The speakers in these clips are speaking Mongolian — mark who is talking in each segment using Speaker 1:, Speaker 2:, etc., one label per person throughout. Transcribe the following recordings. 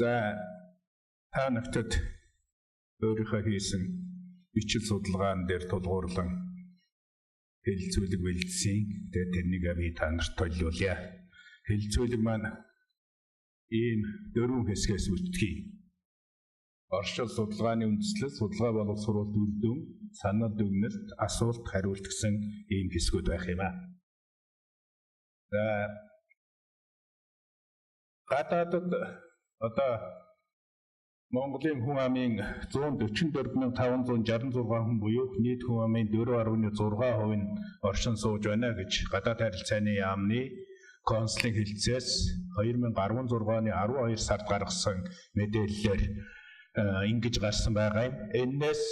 Speaker 1: За та нарт өөрийнхөө хийсэн бичил судалгаан дээр тулгуурлан хэлэлцүүлэг бэлдсэн. Тэгээд тэрнийг би та нарт төлөвлөе. Хэлэлцүүлэг маань ийм 4 хэсгээс үлддэг. Оршил судалгааны үндэслэл, судалгаа боловсруулалт үр дүн, санал дүгнэлт, асуулт хариулт гэсэн ийм хэсгүүд байх юм аа. За гадаадд одоо Монголын хүн амын 144,566 хүн буюу нийт хүн амын 4.6% нь оршин сууж байна гэж гадаад харилцааны яамны консулын хэлцээс 2016 оны 12 сард гаргасан мэдээллээр ингэж гарсан байгаа юм. Энээс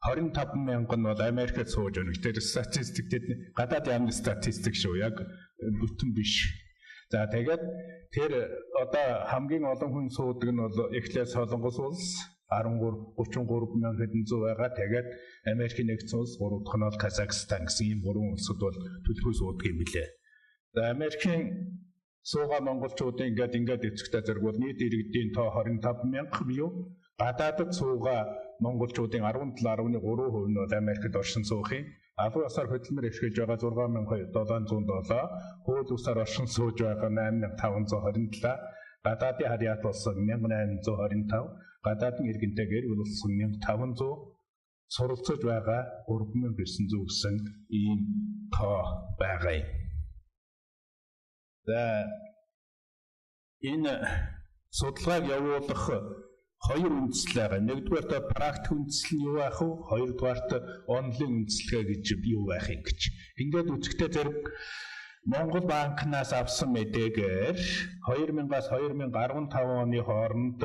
Speaker 1: 25,000 нь бол Америкт сууж байна. Тэр статистиктэй гадаад яамны статистик шүү. Яг бүтэн биш. За тэгээд тэр одоо хамгийн олон хүн суудаг нь бол эхлээд Солонгос улс 33,000 хэдэн зуун байгаа. Тэгээд Америкийн нэгдсэн улс 3 дахь нь бол Казахстан гэсэн ийм 3 улсад бол төлхөө суудаг юм билээ. За Америкийн суугаа монголчуудын ингээд эцэгтэй зэрэг бол нийт иргэдийн тоо 25,000 буюу гадаадд суугаа монголчуудын 17.3% нь бол Америкт оршин суух юм. Алуу усаар хөдөлмөр эрхэлж байгаа 6,707, хууль усаар оршин сууж байгаа 8,527, гадаадын харьяат болсон 1,825, гадаадын иргэнтэй гэр бүл болсон 1,500, суралцж байгаа 3,900 гэсэн ийм тоо байгаа юм. За энэ судалгааг явуулах 2 үндэслэл байгаа. Нэгдүгээр практик үндэслэл нь юу байх вэ? Хоёрдугаарт онлайн үндэслэгээ гэж юу байх юм гэж. Ингээд үзэхдээ зэрэг Монгол банкнаас авсан мэдээгээр 2000-аас 2015 оны хооронд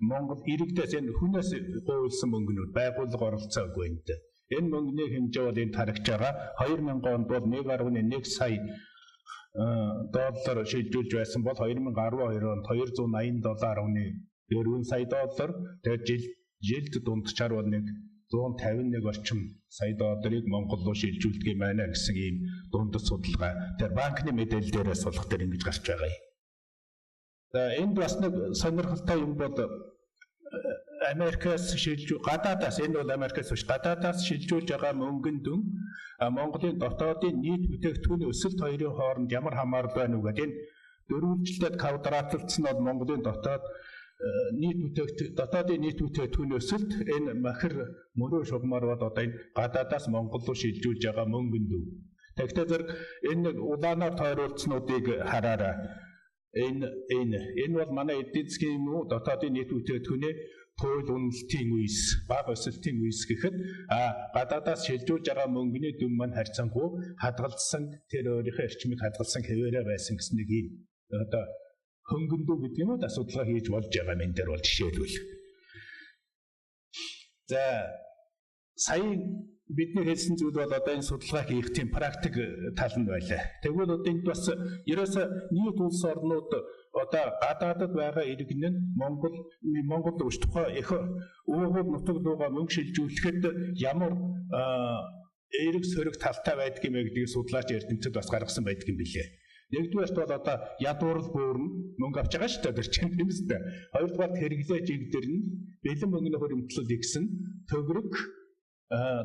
Speaker 1: Монгол иргэдээс энэ хүнээс гуйлсан мөнгөнүүд байгууллага оролцоогүй юм. Энэ мөнгөний хэмжээ бол энд харагдж байгаа. 2000 онд бол 1.1 сая доллар шилжүүлж байсан бол 2012 онд 287.4 сая доллар. Тэгээд жилд дунджаар бол 151 орчим сая долларыг Монгол руу шилжүүлдэг юм байна гэсэн ийм дундад судалгаа. Тэр банкны мэдээлэл дээрээс болох тэр ингэж гарч байгаа юм. За энд бас нэг сонирхолтой юм бол Америкаас гадаадаас энэ бол Америкаас биш гадаадаас шилжүүлж байгаа мөнгөн дүн Монголын дотоодын нийт бүтээгдэхүүний өсөлт хоёрын хооронд ямар хамаарал байна уу гэдэг энэ дөрвөлжилтэд квадратлцсан бол Монголын дотоодын нийт бүтээгдэхүүний өсөлт энэ махир мөрөө шугамар бол одоо энэ гадаадаас Монгол руу шилжүүлж байгаа мөнгөн дүн. Тэгэхдээ зэрэг энэ улаанаар тойруулснуудыг хараарай. Энэ бол манай эдийн засгийн юм уу дотоодын нийт бүтээгдэхүүний туйл үнэлтийн үйс, бага өсөлтийн үйс гэхэд гадаадаас шилжүүлж байгаа мөнгөний дүн маань харьцангуй хадгалсан тэр өөрийнхөө эрчмийг хадгалсан хэвээрээ байсан гэсэн нэг юм одоо хөнгөн дүн гэдэг юм уу асуудал хийж болж байгаа юм дээр бол жишээлбэл. За сая бидний хэлсэн зүйл бол одоо энэ судалгаа хийх тийм практик тал нь байлаа. Тэгвэл одоо энд бас ерөөсө нийт улс орнууд одоо гадаадд байгаа иргэн нь Монгол руу тухай их уугуул нутаг руугаа мөнгө шилжүүлэхэд ямар эерэг сөрөг талтай байдаг юм гэдгийг судлаач эрдэмтэд бас гаргасан байдаг юм билээ. Нэгдүгээрт бол одоо ядуурл бөөрн мөнгө авч байгаа шүү дээ тэр чинь тийм үстэй. Хоёрдугаарт хэрэглээ жигдэр нь бэлэн мөнгөний хөрөмтлөл ихсэн төгрөг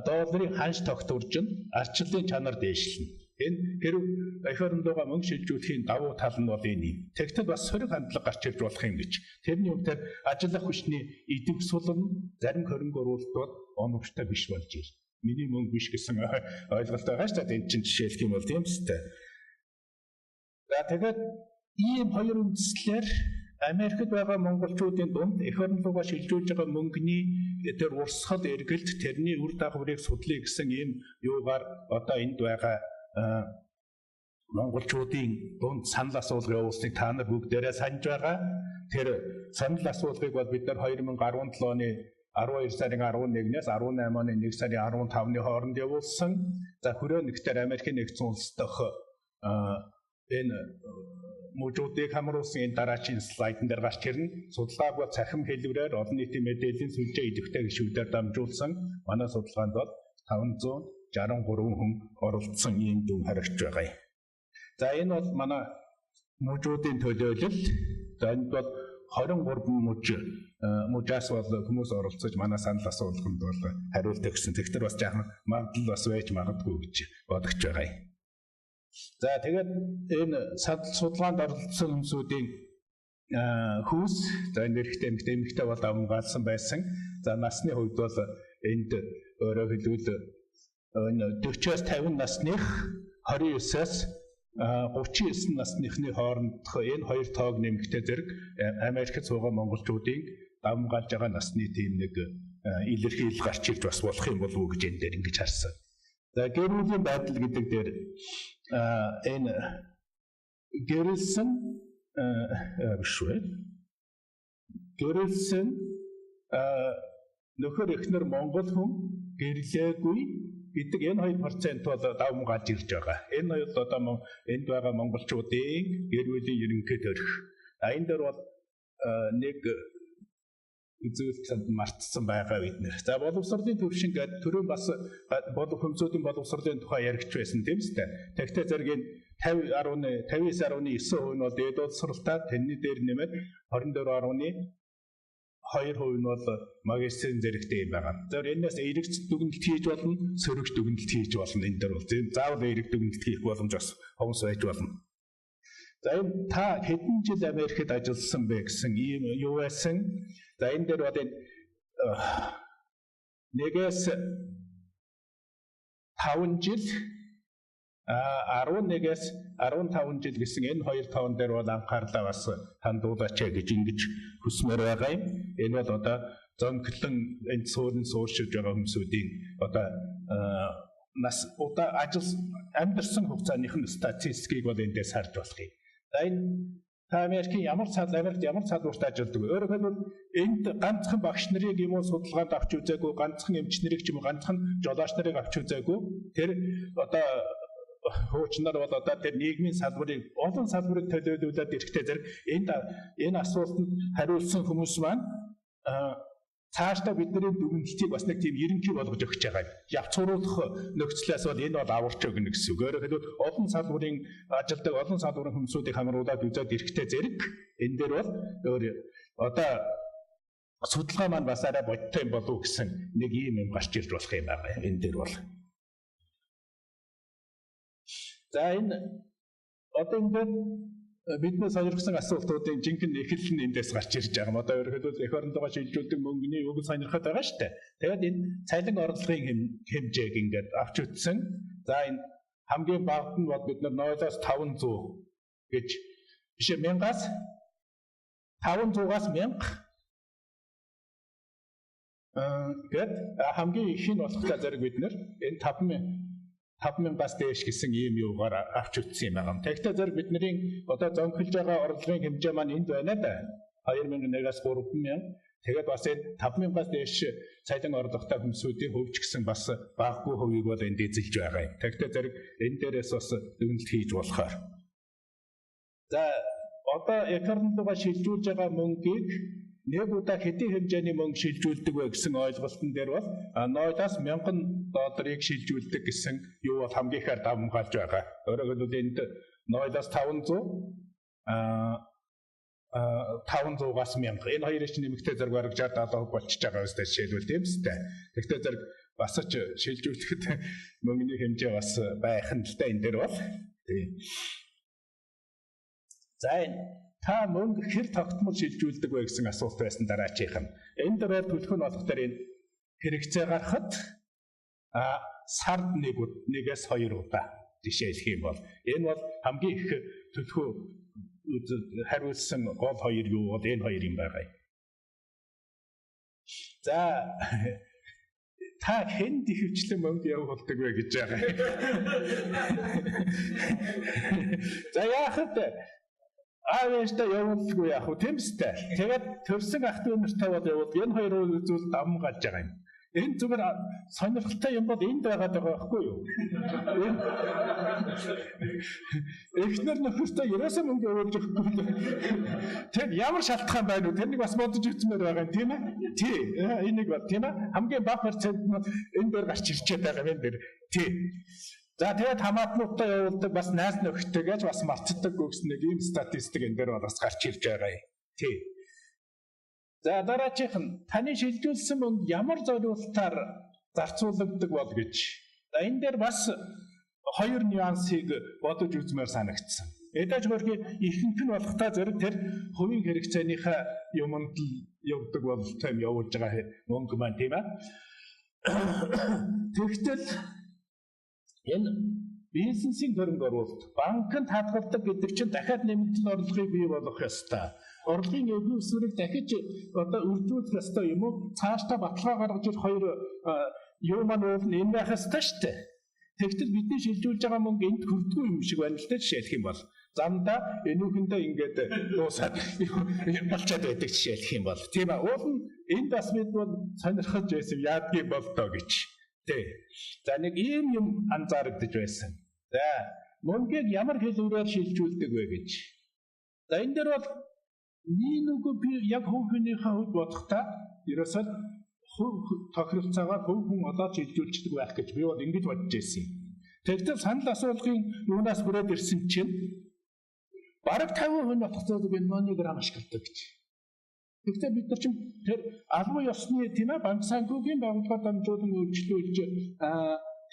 Speaker 1: долларын ханш тогтворж нь арчлалын чанар дээшлэнэ. Энэ хэрв эх орондоо мөнгө шилжүүлэхийн давуу тал нь бол энэ юм. Тэгтэл бас сөрөг хандлага гарч ирж болох юм гэж. Тэрний өмнө ажил ах хүчний идэв сулан зарим хөрөнгө оруулалт бол оновчтой биш болж ирнэ. Миний мөнгө биш гэсэн ойлголт байгаа шүү дээ. Энэ чинь жишээлх юм бол тийм үстэй. За тэгээд ийм 2 үндэслэлээр Америкт байгаа монголчуудын дунд эх орон руугаа шилжүүлж байгаа мөнгөний тэр урсгал эргэлт тэрний үр дагаврыг судлая гэсэн ийм юугаар одоо энд байгаа монголчуудын дунд санал асуулга явуулсныг та нар бүгдээрээ санаж байгаа. Тэр санал асуулгыг бол бид нар 2017 оны 12 сарын 11-ээс 18 оны 1 сарын 15-ны хооронд явуулсан. За хүрээлэгтэр Америкийн нэгдсэн улс дахь энэ мужуудыг хамруулсан энэ дараачийн слайдн дээр гарч ирнэ. Судалгааг Tsahim хэлбэрээр олон нийтийн мэдээллийн сүлжээ идэвхтэй гишүүдээр дамжуулсан. Манай судалгаанд бол 563 хүн оролцсон ийм дүн харагдж байгаа юм. За энэ бол манай мужуудын төлөөлөл. За энд бол 23 мужаас бол хүмүүс оролцож манай санал асуулганд бол хариулт өгсөн. Тэгэхээр бас жаахан магадлал бас байж магадгүй гэж бодож байгаа юм. За тэгээд энэ судалгаанд оролцсон хүмүүсийн хүүс за нэрхтээ эмэгтэй бол давмгаалсан байсан. За насны хувьд бол энд өөрөөр хэлбэл 40-аас 50 насных 29-аас 39 насныхны хоорондох энэ хоёр тоог нэмэхдээ зэрэг Америкт суугаа монголчуудын давмгаалж байгаа насны тийм нэг илэрхийлэл гарч ирж бас болох юм болов уу гэж энэ дээр ингэж харсан. За гэр бүлийн байдал гэдэг дээр энэ гэрэлсэн нөхөр эхнэр монгол хүн гэрлээгүй гэдэг энэ 2% бол давмгаалж ирж байгаа. Энэ хоёр одоо энд байгаа монголчуудын гэр бүлийн ерөнхий төрх. Энэ дээр бол нэг үзүүлэлт мартсан байгаа бид нэр. За боловсролын төвшин гэдэг түрүү бас хүмүүсийн боловсролын тухай яригч байсан тийм үстэй. Тэгтээ зэрэг энэ 59.9% нь бол дээд боловсролтой тэрний дээр нэмээд 24.2% нь бол магистрийн зэрэгтэй юм байгаа. Тэгэхээр энэс эрэг дүгнэлт хийж болно, сөрөг дүгнэлт хийж болно. Энэ дээр бол заавал эрэг дүгнэлт хийх боломж бас хомс байж болно. За энэ та хэдэн жил Америкт ажилласан бэ гэсэн ийм юу байсан? За энэ дээр бол энэ 1-ээс 5 жил 11-ээс 15 жил гэсэн энэ хоёр тоон дээр бол анхаарлаа бас хандуулаач гэж ингэж хүсмээр байгаа юм. Энэ бол одоо зөнхлөн энэ суурин сууршиж байгаа хүмүүсийн одоо нас удаа амьдарсан хугацааныхын статистикийг бол эндээс харж болох юм. За энэ Америкийн ямар салбарт ажилладаг вэ? Өөрөөр хэлбэл энд ганцхан багш нарыг юм уу судалгаанд авч үзээгүй, ганцхан эмч нарыг ч юм уу ганцхан жолооч нарыг авч үзээгүй. Тэр одоо хуучнаар бол одоо тэр нийгмийн салбарыг олон салбарыг төлөөлүүлээд ирэхдээ зэрэг энэ асуултанд хариулсан хүмүүс маань цаашдаа бидний дүгнэлтийг бас нэг тийм ерөнхий болгож өгч байгаа юм. Явцруулах нөхцлөөс бол энэ бол аварч өгнө гэсэн үг. Өөрөөр хэлбэл олон салбарын ажилдаг олон салбарын хүмүүсүүдийг хамруулад үзээд ирэхдээ зэрэг энэ дээр бол одоо судалгаа маань бас арай бодтой юм болов уу гэсэн нэг ийм юм гарч ирж болох юм байна. Энэ дээр бол за энэ одоо ингээд бидний сонирхсан асуултуудын жинхэнэ эхлэл нь эндээс гарч ирж байгаа юм. Одоо ерөнхийдөө эх орондоо шилжүүлдэг мөнгөний үг сонирхоод байгаа шүү дээ. Тэгээд энэ цалин орлогын хэмжээг ингээд авч үзсэн. За энэ хамгийн багт нь бол бид нар 0-аас 500 гэж биш 1000-аас 500-аас 1000 гэд хамгийн их нь болохтой зэрэг бид нар энэ 5,000-аас дээш гэсэн ийм юугаар авч үзсэн юм байна. Тэгвэл зэрэг бидний одоо зөнхөлж байгаа орлогын хэмжээ маань энд байна да. 2,000-аас 3,000. Тэгээд бас энэ 5,000-аас дээш цалин орлоготой хүмүүсийн хөвч гэсэн бас багагүй хувийг бол энд эзэлж байгаа юм. Тэгвэл зэрэг энэ дээрээс бас дүгнэлт хийж болохоор. За одоо экономикоо шилжүүлж байгаа мөнгийг нэг удаа хэдийн хэмжээний мөнгө шилжүүлдэг вэ гэсэн ойлголтын дээр бол 0-аас 1000 долларыг шилжүүлдэг гэсэн юу бол хамгийн ихээр давмгаалж байгаа. Өөрөөр хэлбэл энд 0-аас 500 500-аас 1000 энэ хоёрын чинь нэмэгтэй зэрэг бараг 60-70% болчихж байгаа үстэй жишээлбэл тийм үстэй. Тэгвэл зэрэг бас ч шилжүүлэхэд мөнгөний хэмжээ бас байх нь л да энэ дээр бол. За та мөнгө хэр тогтмол шилжүүлдэг вэ гэсэн асуулт байсан дараачих нь. Энэ дээр төлөх нь болох дээр энэ хэрэгцээ гарахад сард 1-ээс 2 удаа жишээлх юм бол энэ бол хамгийн их төлхөө хариулсан гол хоёр юу бол энэ хоёр юм байгаа юм. За та хэнд их хвчлэн мөнгө явуулдаг вэ гэж байгаа. За яахад авьяастай явуулгүй яах вэ тийм үстэй. Тэгээд төрсөн ах トゥ нартай бол явуул энэ хоёр зүйл давмгаалж байгаа юм. Энэ зүгээр сонирхолтой юм бол энд байгаад байгаа байхгүй юу? Эхнэр нөхөртөө ерөөсөө мөнгө өгөөж өгөхгүй. Тэр ямар шалтгаан байна вэ? Тэрнийг бас бодож үзмээр байгаа юм тийм ээ? Тий. Энийг бол тийм ээ? Хамгийн бага процент нь энэ дээр гарч ирчээд байгаа юм дээр. Тий. За тэгээд хамаатнуудтай явуулдаг бас найз нөхдөйгөөж бас мартдаг гэсэн нэг ийм статистик энэ дээр бол бас гарч ирж байгаа юм. Тий. За дараачих нь таны шилжүүлсэн мөнгө ямар зориулалтаар зарцуулагддаг бол гэж. За энэ дээр бас хоёр нюансыг бодож үзмээр санагдсан. Эдэж хөрхи ихэнх нь болохтой зэрэг тэр хувийн хэрэгцээнийхээ юмд л явдаг бололтой юм явуулж байгаа мөнгө маань тийм ээ. Тэгтэл энэ бизнесийн хөрөнгө оруулалт, банкнд хадгалдаг гэдэг чинь дахиад нэмэгдэл орлогыг бий болгох ёстой. Орлогын өвгөн өсвөрийг дахиж үржүүлэх ёстой юм уу? Цаашдаа баталгаа гаргаж ир хоёр юу маань уулна энэ байх ёстой шүү дээ. Тэгтэл бидний шилжүүлж байгаа мөнгө энд хүрдгүй юм шиг байна л дээ жишээлх юм бол. Замдаа энүүхэндээ ингээд дуусаад болчиход байдаг жишээлх юм бол. Тийм ээ. Уул нь энд бас бид бол сонирхож байсан яадгийн болтоо гэж. Тэ. За нэг ийм юм анзаарэгдэж байсан. За мөнгийг ямар хэлбэрээр шилжүүлдэг вэ гэж. За энэ дээр бол нэг би яг хүүхнийхээ хувьд бодохдоо ерөөсөө тохиролцоогоор хүн одоо шилжүүлчихдэг байх гэж би бол ингэж бодож байсан юм. Тэгвэл санал асуулгын юунаас хүрээд ирсэн чинь бараг 50% болох зүйл энэ монограм ашигладаг гэж. Тэгвэл бид нар чинь тэр албан ёсны тийм ээ банк санхүүгийн байгууллагад дамжуулан өөрчлүүлж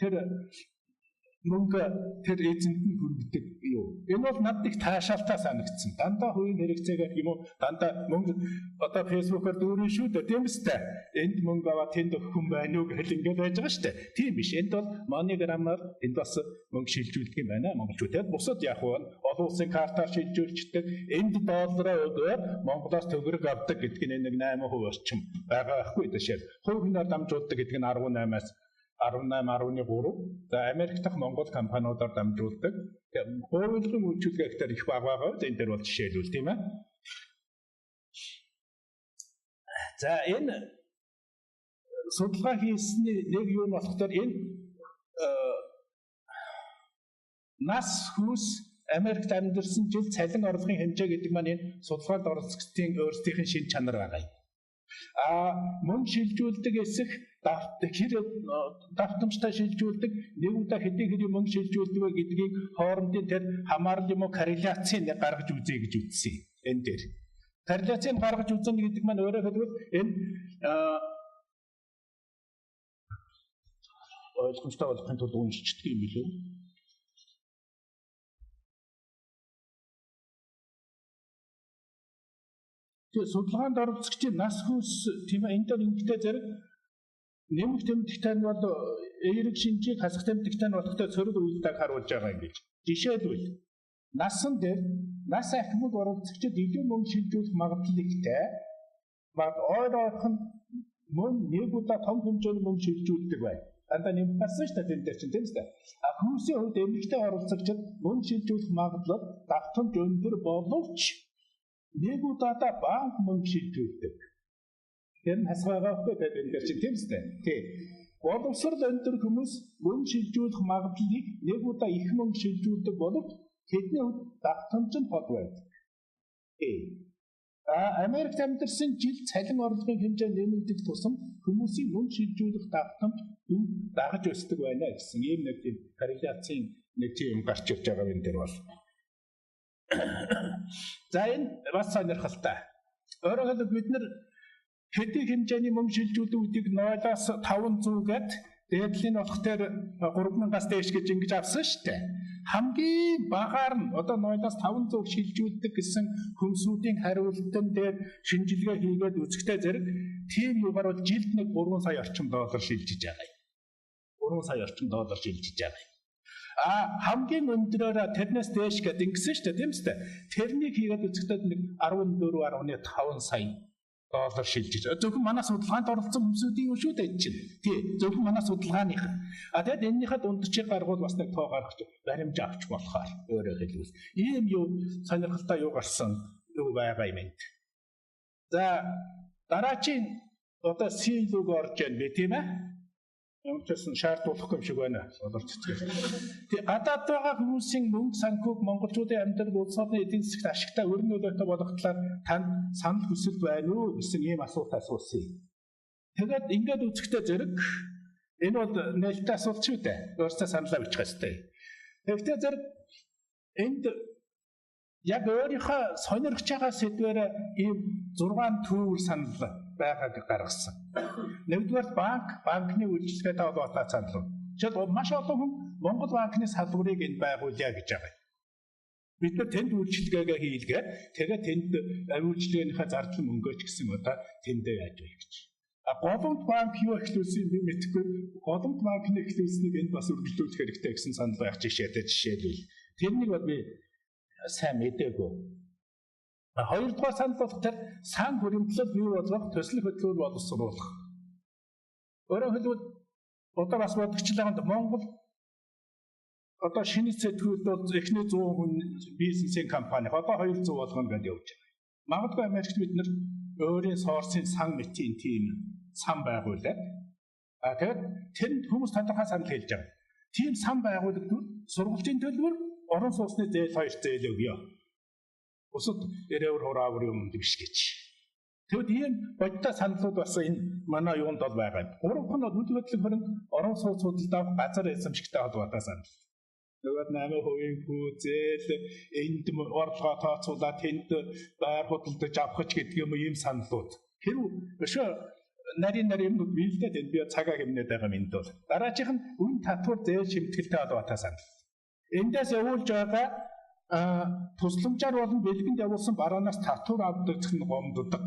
Speaker 1: тэр мөнгө тэр эзэнт нь хүргэдэг юу. Энэ бол надад их таашаалтай санагдсан. Дандаа хувийн хэрэгцээгээр юм уу дандаа мөнгө одоо фэйсбүүкээр дүүрэн шүү дээ тийм үстэй. Энд мөнгө аваа тэнд өгөх хүн байна уу гэх ингээд байж байгаа шүү дээ. Тийм биш. Энд бол монограмаар энд бас мөнгө шилжүүлдэг юм байна монголчууд. Тэгэд бусад яг нь олон улсын картаар шилжүүлждэг. Энд доллараа өгөөд Монголоос төгрөг авдаг гэдэг нь нэг 8% орчим байгаа байхгүй дэшээр. Хувь хүнээр дамжуулдаг гэдэг нь 18-аас 18.3. За Америк дахь Монгол компаниудаар дамжуулдаг. Хуулийн үйлчилгээ гэхээр их бага байгаа. Энэ дээр бол жишээлбэл тийм ээ. За энэ судалгаа хийсний нэг юу нь болохоор энэ нас хүс Америкт амьдарсан жил цалин орлогын хэмжээ гэдэг маань энэ судалгаанд оролцогчдын өөрсдийнх нь шин чанар байгаа юм. Мөн шилжүүлдэг эсэх давтамжтай шилжүүлдэг нэг удаа хэдийн мөнгө шилжүүлдэг вэ гэдгийг хоорондын тэр хамаарал юм уу корреляцийг гаргаж үзье гэж үзсэн. Энэ дээр корреляцийг гаргаж үзэн гэдэг маань өөрөөр хэлбэл энэ ойлгомжтой болохын тулд уншчихдаг юм билүү? Тэгээ судалгаанд оролцогчдын нас хүс тийм ээ энэ дээр ингэхдээ зэрэг нэмэх тэмдэгтэй нь бол эерэг шинжийг хасах тэмдэгтэй нь болохтой цорог үйлдэл харуулж байгаа юм гэж. Жишээлбэл насан дээр нас ахмад оролцогчид илүү мөнгө шилжүүлэх магадлал ихтэй. Ойр ойрхон мөн нэг удаа том хэмжээний мөнгө шилжүүлдэг байна. Дандаа нэмэх болсон шүү дээ тэр чинь тийм үстэй. Хүмүүсийн хувьд эмэгтэй оролцогчид мөнгө шилжүүлэх магадлал давтамж өндөр боловч нэг удаадаа банк мөнгө шилжүүлдэг. Тэр нь хасгаагаахгүй байдаг чинь тийм үстэй. Тийм. Боловсрол өндөр хүмүүс мөнгө шилжүүлэх магадлалыг нэг удаа их мөнгө шилжүүлдэг боловч тэдний хувьд давтамж нь бод байдаг. Америкт амьдарсан жил цалин орлогын хэмжээ нэмэгдэх тусам хүмүүсийн мөнгө шилжүүлэх давтамж дагаж өсдөг байна гэсэн ийм нэг тийм корреляцийн нэг тийм юм гарч ирж байгаа юм дээр бол. За энэ бас сонирхолтой. Өөрөөр хэлбэл бид нар хэдийн хэмжээний мөнгө шилжүүлдэг үдийг 0-аас 500 гээд дээдлийн болох тэр 3000-аас дээш гэж ингэж авсан шүү дээ. Хамгийн багаар нь одоо 0-аас 500 шилжүүлдэг гэсэн хүмүүсийн хариултан дээр шинжилгээ хийгээд үзэхдээ зэрэг тийм юугаар бол жилд нэг 3 сая орчим доллар шилжиж байгаа юм. 3 сая орчим доллар шилжиж байгаа юм. Хамгийн өндрөөр тэрнээс дээш гэдэг ингэсэн шүү дээ тийм үстэй. Тэрнийг хийгээд үзэхдээ нэг 14.5 сая доллар шилжиж. Зөвхөн манай судалгаанд оролцсон хүмүүсийн юм шүү дээ чинь. Тий, зөвхөн манай судалгааных. Тэгэд энэнийхээ дундчийг гаргуул бас нэг тоо гаргаж баримж авч болохоор өөрөөр хэлбэл ийм юу сонирхолтой юу гарсан юу байгаа юм энд. За дараачийн одоо сийлүүг орж яана би тийм ээ. Ямар ч гэсэн шаардлагагүй юм шиг байна. Болор цэцгээр. Тэгээ гадаад байгаа хүмүүсийн мөнгө санхүүг монголчуудын амьдрал улсуудын эдийн засагт ашигтай өрн нөлөөтэй болох талаар танд санал хүсэл байна уу гэсэн ийм асуулт асуусан. Тэгээд ингээд үзэхдээ зэрэг энэ бол нээлттэй асуулт шүү дээ. Өөрсдөө саналаа бичих хэрэгтэй. Тэгэхдээ зэрэг энд яг өөрийнхөө сонирхож байгаа сэдвээр ийм 6 төвөр санал байгааг гаргасан. Нэгдүгээр банкны үйлчлэгээтэй холбоотой санал. Жишээлбэл маш олон хүн Монгол банкны салбарыг энд байгуулъя гэж байгаа. Бид нар тэнд үйлчлэгээ хийлгээд тэгээд тэнд үйлчлэгээнийхээ зардал мөнгөч гэсэн одоо тэндээ яаж вэ гэж. Голомт банк юу эхлүүлсэн би мэдэхгүй. Голомт банкны эхлүүлснийг энд бас үргэлжлүүлэх хэрэгтэй гэсэн санал байх жишээлбэл тэрнийг бол би сайн мэдээгүй. Хоёрдугаар санал болохоор сан хүрэмтлэл бий болгох, төсөл хөтөлбөр боловсруулах. Өөрөөр хэлбэл одоо бас бодогчлаад Монгол одоо шинэ сэтгүүлд бол эхний 100 хүн бизнесийн компани одоо 200 болгоно гэдээ явж байгаа. Магадгүй Америкт бид нэр өөрийн сорсын сан мэтийн тим сан байгуулад тэгээд тэнд хүмүүс тодорхой санал хэлж байгаа. Тийм сан байгуулагдвал сургуулийн төлбөр орон сууцны зээл 2 зээл өгье. Усад эрээр хураавар юм биш гэж. Тэгвэл ийм бодтой саналууд бас энэ манай юунд бол байгаа. Гуравх нь үйл хөдлөлийн хөрөнгө орон сууц худалдаа газар эзэмшигтэй холбоотой санал. Нөгөө 8% хүү зээл энд орлогоо тооцоолаад тэнд байр худалдаж авах гэдэг юм ийм саналууд. Хэрвээ өшөө нарийн юмнууд биелдээд энэ би цагаа хэмнээд байгаа юм энд бол. Дараачих нь үн татвар зээл шимтгэлтэй холбоотой санал. Эндээс явуулж байгаа тусламжаар болон бэлгэнд явуулсан бараанаас татвар авдаг нь гомддог.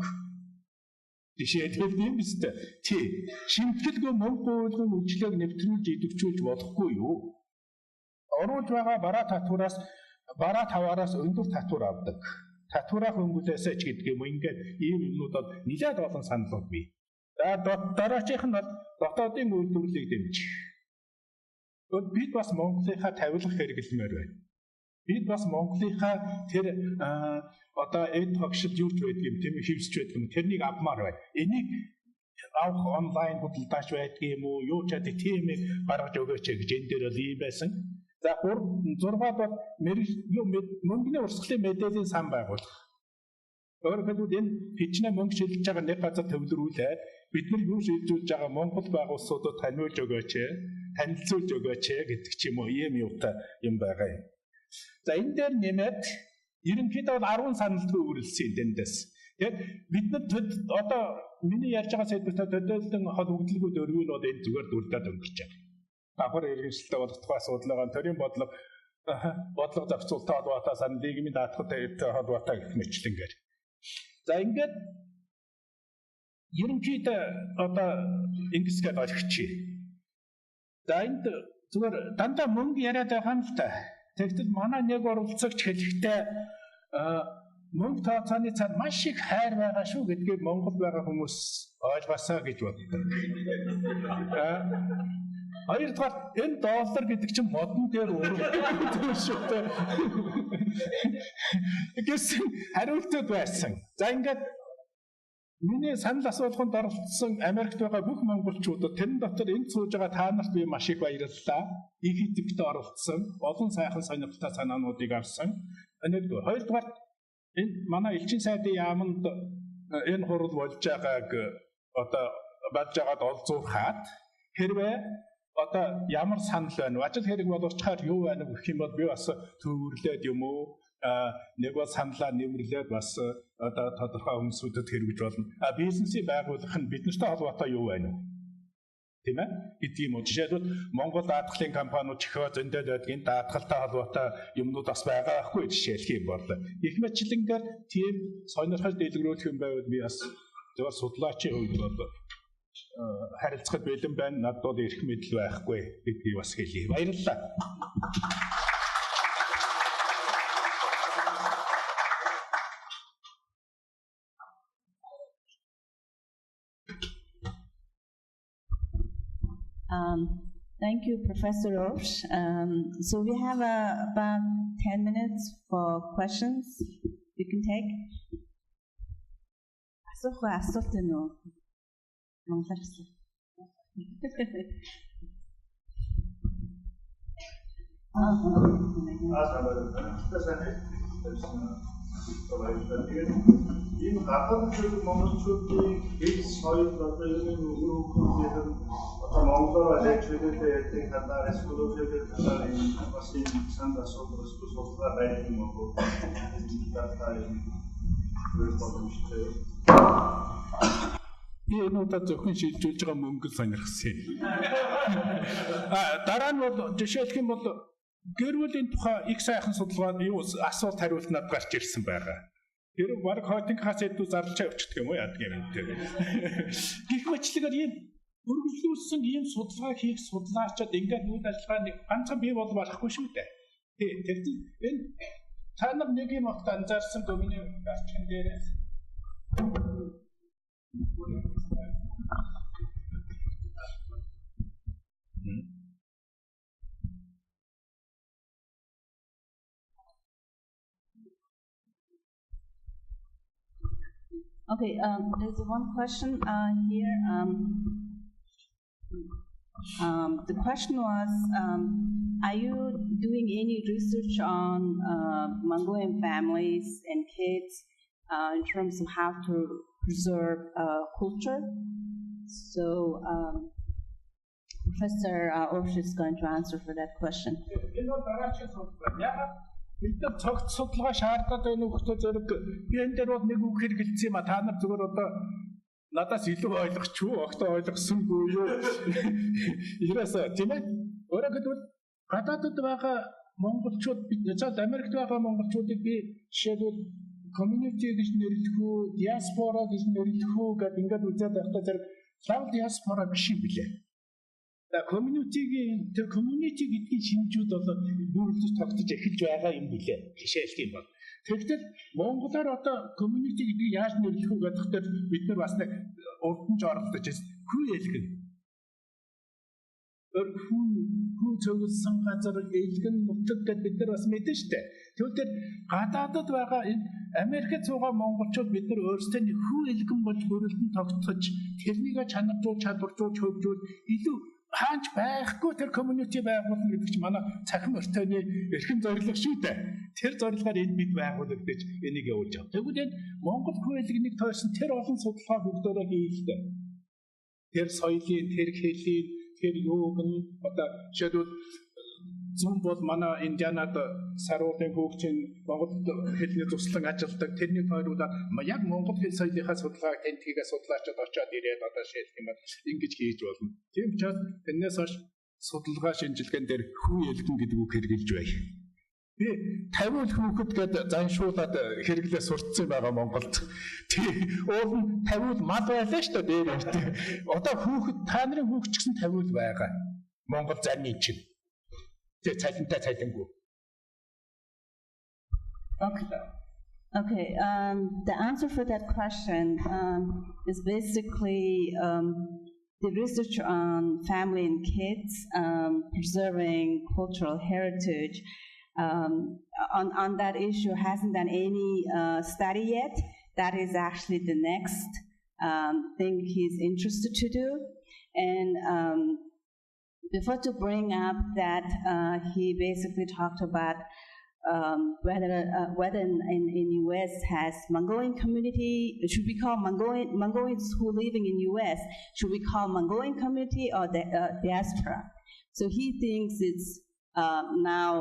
Speaker 1: Жишээлбэл юм биз дээ. Тий. Шимтгэлгүй мөнгө хуулийн үйлчлэгийг нэвтрүүлж идэвхжүүлж болохгүй юу? Оруулж байгаа бараа татвараас бараа таваараас өндөр татвар авдаг. Татвараа хөнгөлөөсэй ч гэдэг юм ингээд ийм юмнуудад нэлээд олон саналууд бий. Дараачих нь бол дотоодын үйлдвэрлэлийг дэмжих. Бид бас Монголынхаа тавилах хэрэглэмээр байна. Бид бас Монголынхаа тэр одоо эд тогшил юуч байдаг юм тийм хөвсч байдаг юм тэрнийг авмаар байна. Энийг авах онлайн худалдаач байдаг юм уу? Юу ч яд тиймийг гаргаж өгөөч гэж энэ дээр л ийм байсан. За 6-аад бол мөнгөний урсгалын мэдээллийн сан байгуулах. Өөрөөр хэлбэл энэ хичнээн мөнгө шилжиж байгаа нэг газар төвлөрүүлээд бид нар юу шилжүүлж байгаа Монгол байгууллагуудад таниулж өгөөч, танилцуулж өгөөч гэдэг ч юм уу ийм юутай юм байгаа юм. За энэ дээр нэмээд ерөнхийдөө 10 санал төвөрлсөн дэндээс. Тэгээд бид нар одоо миний ярьж байгаа сэдвүүдэд төдийлөн хол өгдлгүүд өргөнүүд энэ зүгээр дүрдээд өнгөрч байгаа. Давхар иргэншилтэй болох тухай асуудалгаа төрийн бодлого зарцуулалттай холбоотой санал нийгмийн даатгалтай холбоотой гэх мэтлэнгээр. За ингээд ерөнхийдөө одоо ингэсгээд ойлгочих. За энд зүгээр дандаа мөнгө яриад байгаа юм л та. Тэгтэл манай нэг оролцогч хэлэхдээ мөнгө тооцооны цаана маш их хайр байгаа шүү гэдгийг Монголд байгаа хүмүүс ойлгосоо гэж боддог. Хоёрдугаар энэ доллар гэдэг чинь модон дээр өргөдөг шүү дээ. Гэсэн хариултууд байсан. За ингээд миний санал асуулганд оролцсон Америкт байгаа бүх монголчуудад тэрэн дотор энд сууж байгаа та нарт би маш их баярлалаа. Их идэвхтэй оролцсон, олон сайхан сонирхолтой санаануудыг авсан. Нэгдүгээр, хоёрдугаар энэ манай элчин сайдын яамд энэ хурал болж байгааг одоо бадж байгаад олзуурхаад хэрвээ одоо ямар санал байна вэ? Ажил хэрэг боловчхаар юу байна гэх юм бол би бас төвөрлөөд юм уу? Нэг бол саналаа нэмэрлээд бас одоо тодорхой хүмүүсүүдэд хэрэгж болно. Бизнесийг байгуулах нь биднэртэй холбоотой юу байна вэ? Тийм ээ? Гэдэг юм уу? Жишээлбэл Монгол даатгалын компаниуд чихөө зөндөд байдгийн даатгалтай холбоотой юмнууд бас байгаа байхгүй жишээлх юм бол. Их мэтлэнгээр тийм сонирхол дэлгэрүүлэх юм байвал би бас зөвхөн судлаачийн хувьд бол харилцахад бэлэн байна. Надад бол эрх мэдэл байхгүй гэдгийг бас хэлье. Баярлалаа.
Speaker 2: Thank you, Professor Uvsh. So we have about 10 minutes for questions we can take.
Speaker 3: Энэ гадаад монголчуудын хэл соёл одоо юуны Mongolia actually they have that exclusive was in Santa Soto school of writing Mongol. That time very important.
Speaker 1: Би энэ удаа зөвхөн шилжүүлж байгаа мөнгө сонирхсан юм. Дараа нь бол жишээлх юм бол гэр бүлийн тухай их сайхан судалгаанд юу асуулт хариулт над гарч ирсэн байгаа. Тэр баг хойдынхаас илүү зарлчаа өчтдөг юм уу яадаг юм те. Гэх мэтлэгээр ийм өргөжлүүлсэн ийм судалгаа хийх судлаачид ингээд үйл ажиллагааны ганцхан бий бол болохгүй шүү дээ. Тэр энэ та нар нэг юм огт анзаарсан домино гарчин дээрээс
Speaker 2: Okay, there's one question here. The question was, are you doing any research on Mongolian families and kids in terms of how to preserve culture? So Professor Uvsh is going to answer for that question.
Speaker 1: Бид нар цогц судалгаа шаардаад байна уу гэхдээ зэрэг би энэ дээр бол нэг үг хэрэгэлсэн юм а та нар зүгээр одоо надаас илүү ойлгоч юу огтоо ойлгосонгүй юу ерөөсөө тийм ээ өөрөөр хэлбэл гадаадд байгаа монголчууд бид зөв Америкт байгаа монголчуудыг би жишээлбэл community гэж нэрлэх үү диаспора гэж нэрлэх үү гэдэг ингээд үзээд байхдаа зэрэг лав диаспора биш юм билээ. Community-гийн тэр community гэдгийн шинжүүд бол бүрдэж тогтож эхэлж байгаа юм билээ. Жишээлх юм бол. Тэгэхээр монголоор одоо community гэдгийг яаж нэрлэх вэ гэдэгтэр бид нар бас нэг урдж оролдож хүү ялгэн. Хүү цогцсон газар ялгэн нутаг гэдэг бид нар бас мэдэн штэ. Тэгвэл гадаадд байгаа энэ Америкт байгаа монголчууд бид нар өөрсдөө хүү ялгэн болж бүрэлдэн тогтсож тэрнийг чанаржуул чадваржуулж хөгжүүл илүү хаач байхгүй тэр community байгуулна гэдэг чинь манай цахим өртөөний эрхэм зорилго шүү дээ. Тэр зорилгоор энэ бид байгуулдаг гэж энийг явуулж байгаа. Тэгвэл энэ Монгол хуулийг тойрсон тэр олон судалгаа бүгдөө хийлээ. Тэр соёлын, тэр хэлийн, тэр юуг нь одоо жишээлбэл зүүн бол манай Индианад саруудын хөгжин Монгол хэлний туслан ажилладаг тэрний тойруудаа яг Монгол хэл соёлынхаа судалгааг тентхийгээ судлаачид очоод ирээд одоо шийдэх юм ингэж хийж болно. Тийм учраас энэс хойш судалгаа шинжилгээнд дээр хүү ялгэн гэдэг үг хэрэгжилж байна. Би 50 хүүхэд гээд заншуулаад хэрэглээ сурцсан байгаа Монголд. Тийм уул нь 50 мал байлаа шүү дээ дээр иртээ. Одоо хүүхэд та нарын хүүхэд ч гэсэн 50 байгаа. Монгол зарны чинь.
Speaker 2: Okay. The answer for that question is basically the research on family and kids preserving cultural heritage. On that issue, hasn't done any study yet. That is actually the next thing he's interested to do, and. Before to bring up that he basically talked about whether in US has Mongolian community, should we call Mongolians who are living in US, should we call Mongolian community or the diaspora? So he thinks it's now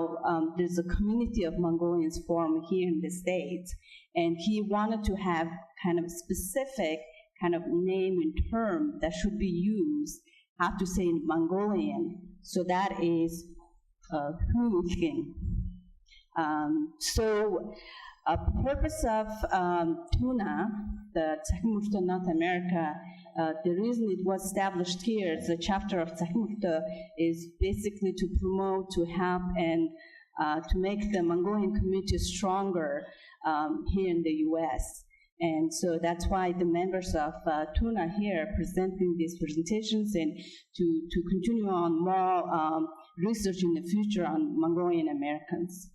Speaker 2: there's a community of Mongolians formed here in the States, and he wanted to have kind of specific kind of name and term that should be used. How to say in Mongolian, so that is Hugin. So a purpose of tuna, the Tsahim North America, the reason it was established here as a chapter of Tsahim is basically to promote, to help, and to make the Mongolian community stronger here in the US. And so that's why the members of TUNA here are presenting these presentations and to continue on more research in the future on Mongolian Americans.